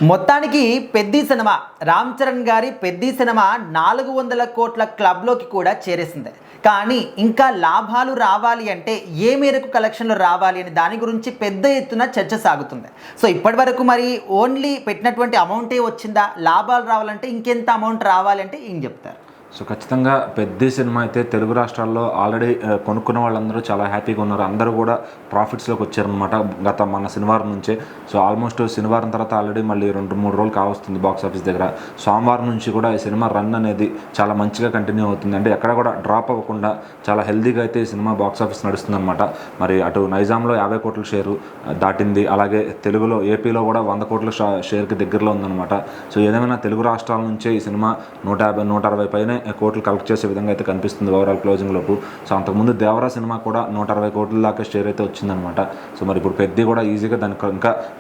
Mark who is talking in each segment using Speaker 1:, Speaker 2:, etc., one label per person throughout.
Speaker 1: మొత్తానికి పెద్ది సినిమా రామ్ చరణ్ గారి పెద్ది సినిమా 400 కోట్ల క్లబ్లోకి కూడా చేరేసింది. కానీ ఇంకా లాభాలు రావాలి అంటే ఏ మేరకు కలెక్షన్లు రావాలి అని దాని గురించి పెద్ద ఎత్తున చర్చ సాగుతుంది. సో ఇప్పటి వరకు మరి ఓన్లీ పెట్టినటువంటి అమౌంటే వచ్చిందా, లాభాలు రావాలంటే ఇంకెంత అమౌంట్ రావాలి అంటే ఏం చెప్తారు?
Speaker 2: సో ఖచ్చితంగా పెద్ద సినిమా అయితే తెలుగు రాష్ట్రాల్లో ఆల్రెడీ కొనుక్కున్న వాళ్ళందరూ చాలా హ్యాపీగా ఉన్నారు. అందరూ కూడా ప్రాఫిట్స్లోకి వచ్చారనమాట మన శనివారం నుంచే. సో ఆల్మోస్ట్ శనివారం తర్వాత ఆల్రెడీ మళ్ళీ 2-3 రోజులు కావస్తుంది బాక్స్ ఆఫీస్ దగ్గర. సోమవారం నుంచి కూడా ఈ సినిమా రన్ అనేది చాలా మంచిగా కంటిన్యూ అవుతుంది. అంటే ఎక్కడ కూడా డ్రాప్ అవ్వకుండా చాలా హెల్దీగా అయితే ఈ సినిమా బాక్స్ ఆఫీస్ నడుస్తుంది అనమాట. మరి అటు నైజాంలో 50 కోట్ల షేరు దాటింది, అలాగే తెలుగులో ఏపీలో కూడా 100 కోట్ల షేర్కి దగ్గరలో ఉందన్నమాట. సో ఏదేమైనా తెలుగు రాష్ట్రాల నుంచే ఈ సినిమా 150-160 పైన కోట్లు కలెక్ట్ చేసే విధంగా అయితే కనిపిస్తుంది ఓవరాల్ క్లోజింగ్ లోపు. సో అంతకుముందు దేవరా సినిమా కూడా 160 కోట్ల దాకా షేర్ అయితే వచ్చిందనమాట. సో మరి ఇప్పుడు పెద్ది కూడా ఈజీగా దానికి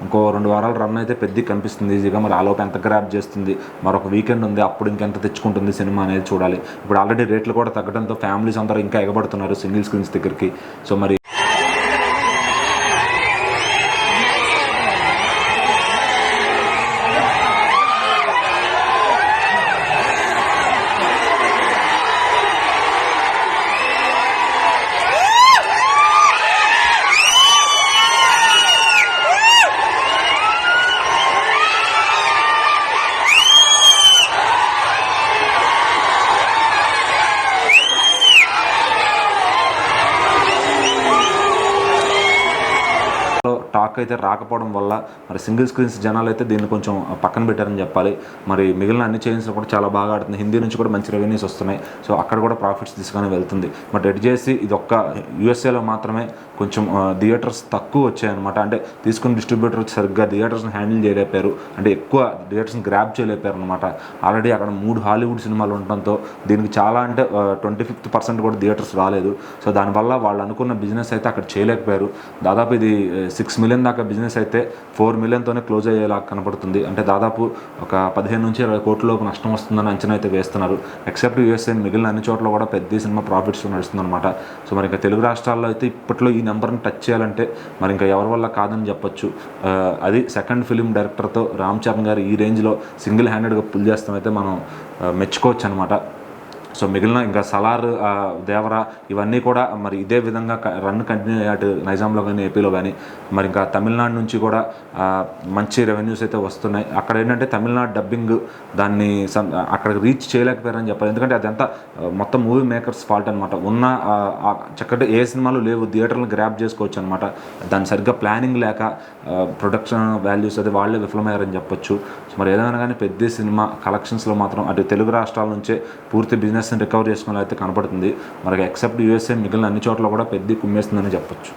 Speaker 2: ఇంకో 2 వారాలు రన్ అయితే పెద్ది కనిపిస్తుంది ఈజీగా. మరి ఆలోపు ఎంత గ్రాప్ చేస్తుంది, మరొక వీకెండ్ ఉంది, అప్పుడు ఇంకెంత తెచ్చుకుంటుంది సినిమా అనేది చూడాలి. ఇప్పుడు ఆల్రెడీ రేట్లు కూడా తగ్గడంతో ఫ్యామిలీస్ అందరూ ఇంకా ఎగబడుతున్నారు సింగిల్ స్క్రీన్స్ దగ్గరికి. సో మరి టాక్ అయితే రాకపోవడం వల్ల మరి సింగిల్ స్క్రీన్స్ జనాలు అయితే దీన్ని కొంచెం పక్కన పెట్టారని చెప్పాలి. మరి మిగిలిన అన్ని చైన్స్లో కూడా చాలా బాగా ఆడుతుంది. హిందీ నుంచి కూడా మంచి రెవెన్యూస్ వస్తున్నాయి. సో అక్కడ కూడా ప్రాఫిట్స్ తీసుకొని వెళ్తుంది. బట్ ఎడ్ చేసి ఇది ఒక్క యూఎస్ఏలో మాత్రమే కొంచెం థియేటర్స్ తక్కువ వచ్చాయన్నమాట. అంటే తీసుకున్న డిస్ట్రిబ్యూటర్ సరిగ్గా థియేటర్స్ని హ్యాండిల్ చేయలేపారు, అంటే ఎక్కువ థియేటర్స్ని గ్రాప్ చేయలేపారు అనమాట. ఆల్రెడీ అక్కడ 3 హాలీవుడ్ సినిమాలు ఉండటంతో దీనికి చాలా అంటే 25% కూడా థియేటర్స్ రాలేదు. సో దానివల్ల వాళ్ళు అనుకున్న బిజినెస్ అయితే అక్కడ చేయలేకపోయారు. దాదాపు ఇది 6 మిలియన్ దాకా బిజినెస్ అయితే 4 మిలియన్తోనే క్లోజ్ అయ్యేలా కనపడుతుంది. అంటే దాదాపు ఒక 15-20 కోట్లలోపు నష్టం వస్తుందని అంచనా అయితే వేస్తున్నారు. ఎక్సెప్ట్ యూఎస్ఏ మిగిలిన అన్ని చోట్ల కూడా పెద్ద సినిమా ప్రాఫిట్స్ నడుస్తుంది అనమాట. సో మరి ఇంకా తెలుగు రాష్ట్రాల్లో అయితే ఇప్పట్లో ఈ నెంబర్ని టచ్ చేయాలంటే మరి ఇంకా ఎవరి వల్ల కాదని చెప్పొచ్చు. అది సెకండ్ ఫిలిం డైరెక్టర్తో రామ్ చరణ్ గారు ఈ రేంజ్లో సింగిల్ హ్యాండెడ్గా పుల్ చేస్తామైతే మనం మెచ్చుకోవచ్చు అనమాట. సో మిగిలిన ఇంకా సలార్, దేవరా ఇవన్నీ కూడా మరి ఇదే విధంగా రన్ కంటిన్యూ అయ్యాటు నైజాంలో కానీ ఏపీలో కానీ. మరి ఇంకా తమిళనాడు నుంచి కూడా మంచి రెవెన్యూస్ అయితే వస్తున్నాయి. అక్కడ ఏంటంటే తమిళనాడు డబ్బింగ్ దాన్ని అక్కడ రీచ్ చేయలేకపోయారని చెప్పాలి. ఎందుకంటే అదంతా మొత్తం మూవీ మేకర్స్ ఫాల్ట్ అనమాట. ఉన్న చక్కటి ఏ సినిమాలు లేవు, థియేటర్లను గ్రాప్ చేసుకోవచ్చు అనమాట. దాన్ని సరిగ్గా ప్లానింగ్ లేక ప్రొడక్షన్ వాల్యూస్ అది వాళ్ళే విఫలమయ్యారని చెప్పొచ్చు. మరి ఏదైనా కానీ పెద్ద సినిమా కలెక్షన్స్లో మాత్రం అటు తెలుగు రాష్ట్రాల నుంచే పూర్తి బిజినెస్ రికవర్ చేసుకుని అయితే కనపడుతుంది. మరి ఎక్సెప్ట్ యూఎస్ఏ మిగిలిన అన్ని చోట్ల కూడా పెద్ద కుమ్మేస్తుందని చెప్పొచ్చు.